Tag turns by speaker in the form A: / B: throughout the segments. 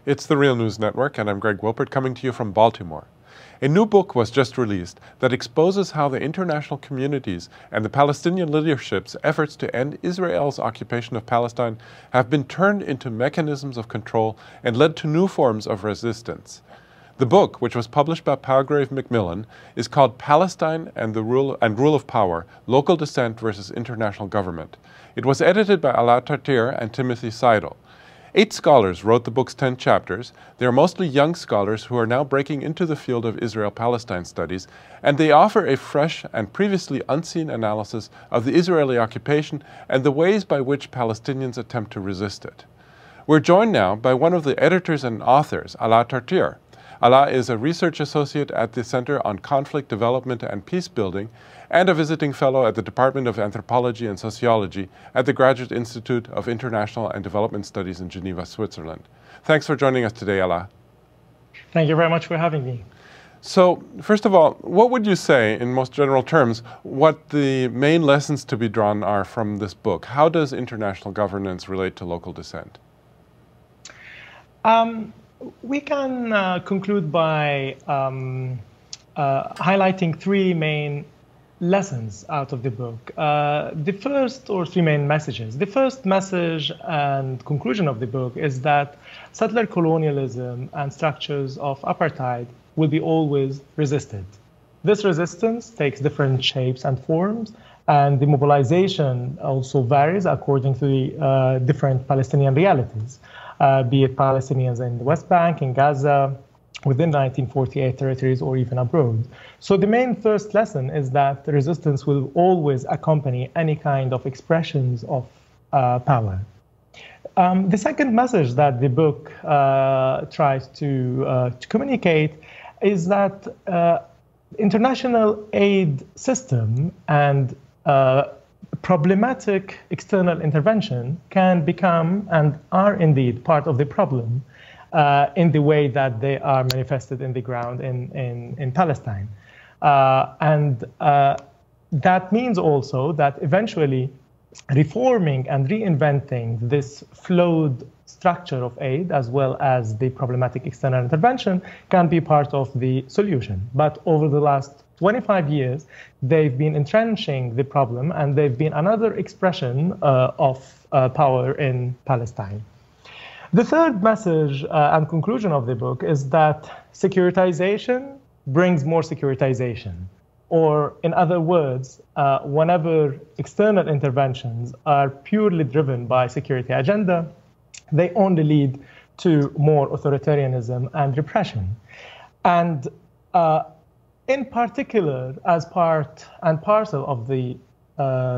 A: It's the Real News Network, and I'm Greg Wilpert coming to you from Baltimore. A new book was just released that exposes how the international communities and the Palestinian leadership's efforts to end Israel's occupation of Palestine have been turned into mechanisms of control and led to new forms of resistance. The book, which was published by Palgrave Macmillan, is called Palestine and the Rule of Power, Local Dissent versus International Government. It was edited by Alaa Tartier and Timothy Seidel. 8 scholars wrote the book's 10 chapters. They are mostly young scholars who are now breaking into the field of Israel-Palestine studies, and they offer a fresh and previously unseen analysis of the Israeli occupation and the ways by which Palestinians attempt to resist it. We're joined now by one of the editors and authors, Alaa Tartier. Alaa is a research associate at the Center on Conflict Development and Peace Building and a visiting fellow at the Department of Anthropology and Sociology at the Graduate Institute of International and Development Studies in Geneva, Switzerland. Thanks for joining us today, Alaa.
B: Thank you very much for having me.
A: So, first of all, what would you say, in most general terms, what the main lessons to be drawn are from this book? How does international governance relate to local dissent?
B: We can conclude by highlighting 3 main lessons out of the book. The first, or 3 main messages. The first message and conclusion of the book is that settler colonialism and structures of apartheid will be always resisted. This resistance takes different shapes and forms, and the mobilization also varies according to the different Palestinian realities. Be it Palestinians in the West Bank, in Gaza, within the 1948 territories, or even abroad. So the main first lesson is that the resistance will always accompany any kind of expressions of power. The second message that the book tries to communicate is that international aid system and problematic external intervention can become and are indeed part of the problem in the way that they are manifested in the ground in Palestine. And that means also that eventually reforming and reinventing this flawed structure of aid, as well as the problematic external intervention, can be part of the solution. But over the last 25 years, they've been entrenching the problem, and they've been another expression of power in Palestine. The third message and conclusion of the book is that securitization brings more securitization. Or, in other words, whenever external interventions are purely driven by security agenda, they only lead to more authoritarianism and repression. And in particular, as part and parcel of the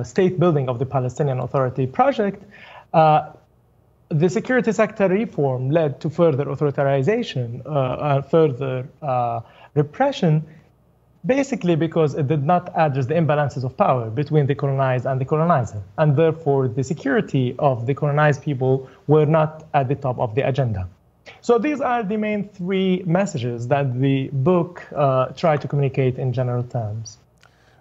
B: state building of the Palestinian Authority project, the security sector reform led to further authoritarianization and further repression, basically because it did not address the imbalances of power between the colonized and the colonizer. And therefore, the security of the colonized people were not at the top of the agenda. So these are the main 3 messages that the book tried to communicate in general terms.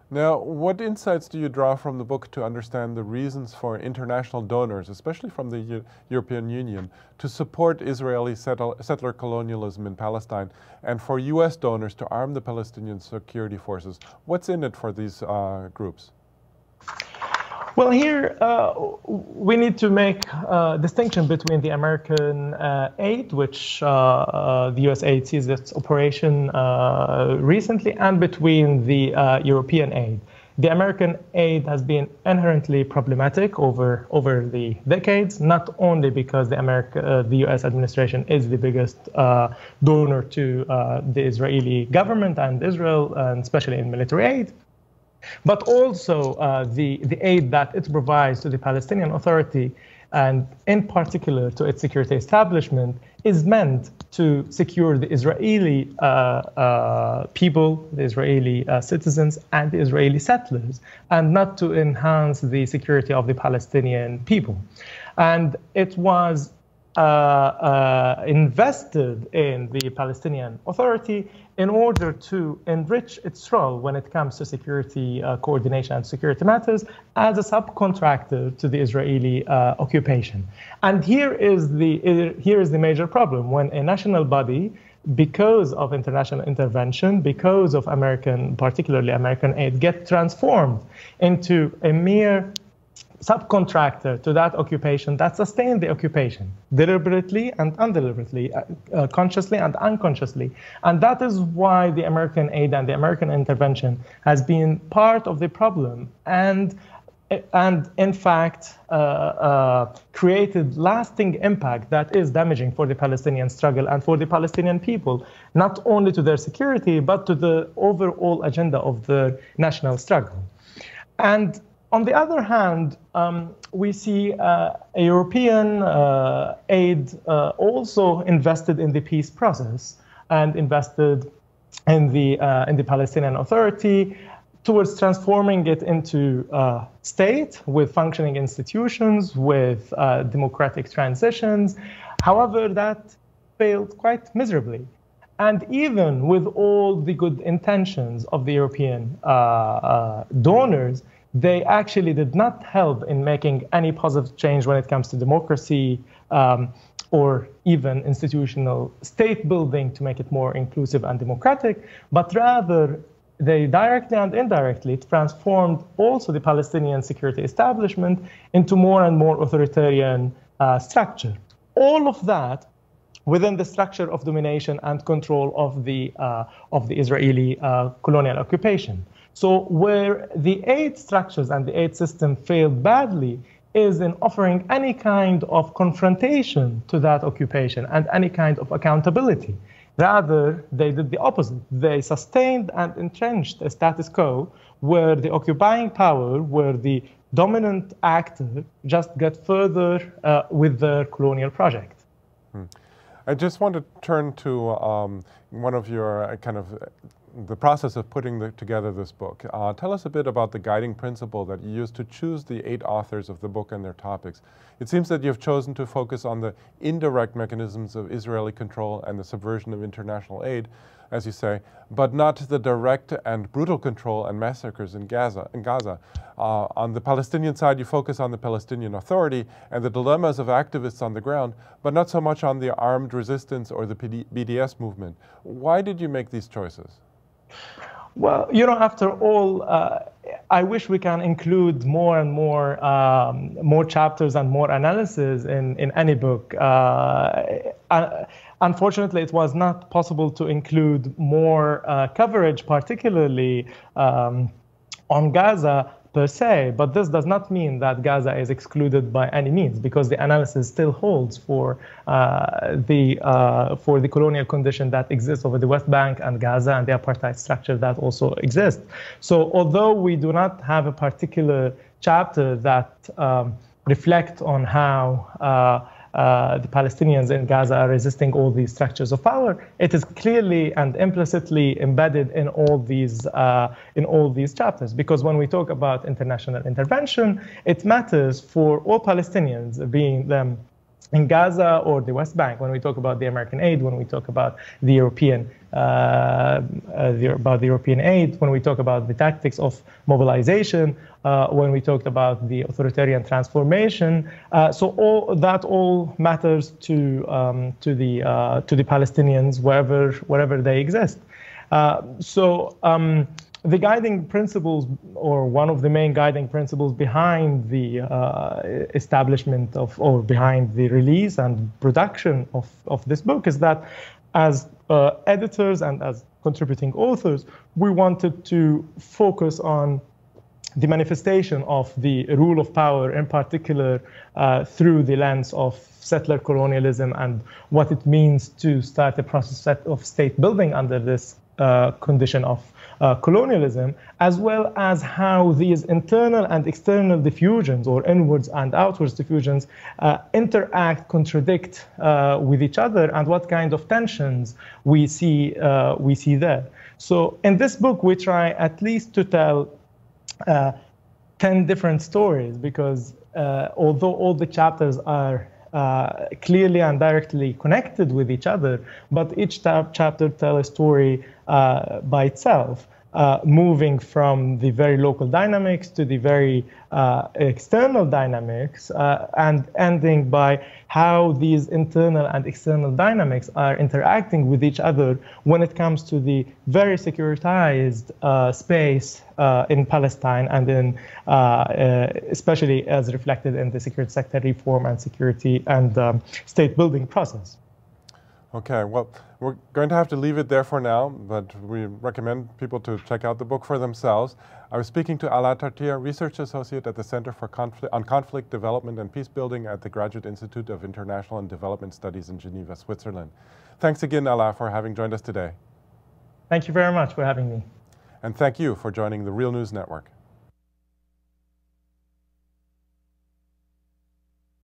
A: Now, what insights do you draw from the book to understand the reasons for international donors, especially from the European Union, to support Israeli settler colonialism in Palestine, and for U.S. donors to arm the Palestinian security forces? What's in it for these groups?
B: Well, here we need to make a distinction between the American aid, which the U.S. aid sees its operation recently, and between the European aid. The American aid has been inherently problematic over the decades, not only because the U.S. administration is the biggest donor to the Israeli government and Israel, and especially in military aid, but also the aid that it provides to the Palestinian Authority, and in particular to its security establishment, is meant to secure the Israeli people, the Israeli citizens, and the Israeli settlers, and not to enhance the security of the Palestinian people. And it was invested in the Palestinian Authority in order to enrich its role when it comes to security coordination and security matters as a subcontractor to the Israeli occupation. And here is the major problem. When a national body, because of international intervention, because of particularly American aid, get transformed into a mere subcontractor to that occupation that sustained the occupation deliberately and undeliberately, consciously and unconsciously. And that is why the American aid and the American intervention has been part of the problem and in fact created lasting impact that is damaging for the Palestinian struggle and for the Palestinian people, not only to their security, but to the overall agenda of the national struggle. And on the other hand, we see a European aid also invested in the peace process and invested in the Palestinian Authority towards transforming it into a state with functioning institutions, with democratic transitions. However, that failed quite miserably. And even with all the good intentions of the European donors, they actually did not help in making any positive change when it comes to democracy or even institutional state building to make it more inclusive and democratic, but rather they directly and indirectly transformed also the Palestinian security establishment into more and more authoritarian structure. All of that within the structure of domination and control of the Israeli colonial occupation. So where the aid structures and the aid system failed badly is in offering any kind of confrontation to that occupation and any kind of accountability. Rather, they did the opposite. They sustained and entrenched a status quo where the occupying power, where the dominant actor just got further with their colonial project.
A: I just want to turn to one of your the process of putting together this book. Tell us a bit about the guiding principle that you used to choose the 8 authors of the book and their topics. It seems that you've chosen to focus on the indirect mechanisms of Israeli control and the subversion of international aid, as you say, but not the direct and brutal control and massacres in Gaza. On the Palestinian side, you focus on the Palestinian Authority and the dilemmas of activists on the ground, but not so much on the armed resistance or the BDS movement. Why did you make these choices?
B: Well, after all, I wish we can include more and more chapters and more analysis in any book. Unfortunately, it was not possible to include more coverage, particularly on Gaza per se, but this does not mean that Gaza is excluded by any means, because the analysis still holds for the colonial condition that exists over the West Bank and Gaza and the apartheid structure that also exists. So although we do not have a particular chapter that reflect on how the Palestinians in Gaza are resisting all these structures of power, it is clearly and implicitly embedded in all these chapters. Because when we talk about international intervention, it matters for all Palestinians, being them in Gaza or the West Bank. When we talk about the American aid, when we talk about the European aid, when we talk about the tactics of mobilization, when we talked about the authoritarian transformation, so all matters to the Palestinians wherever they exist. The guiding principles, or one of the main guiding principles behind the establishment or behind the release and production of this book is that as editors and as contributing authors, we wanted to focus on the manifestation of the rule of power, in particular through the lens of settler colonialism and what it means to start a process of state building under this condition of colonialism, as well as how these internal and external diffusions, or inwards and outwards diffusions, interact, contradict with each other, and what kind of tensions we see there. So in this book, we try at least to tell 10 different stories, because although all the chapters are clearly and directly connected with each other, but each chapter tells a story by itself, moving from the very local dynamics to the very external dynamics, and ending by how these internal and external dynamics are interacting with each other when it comes to the very securitized space in Palestine, and in especially as reflected in the security sector reform and security and state building process.
A: Okay, well, we're going to have to leave it there for now, but we recommend people to check out the book for themselves. I was speaking to Alaa Tartia, Research Associate at the Center for Conflict Development and Peace Building at the Graduate Institute of International and Development Studies in Geneva, Switzerland. Thanks again, Alaa, for having joined us today.
B: Thank you very much for having me.
A: And thank you for joining the Real News Network.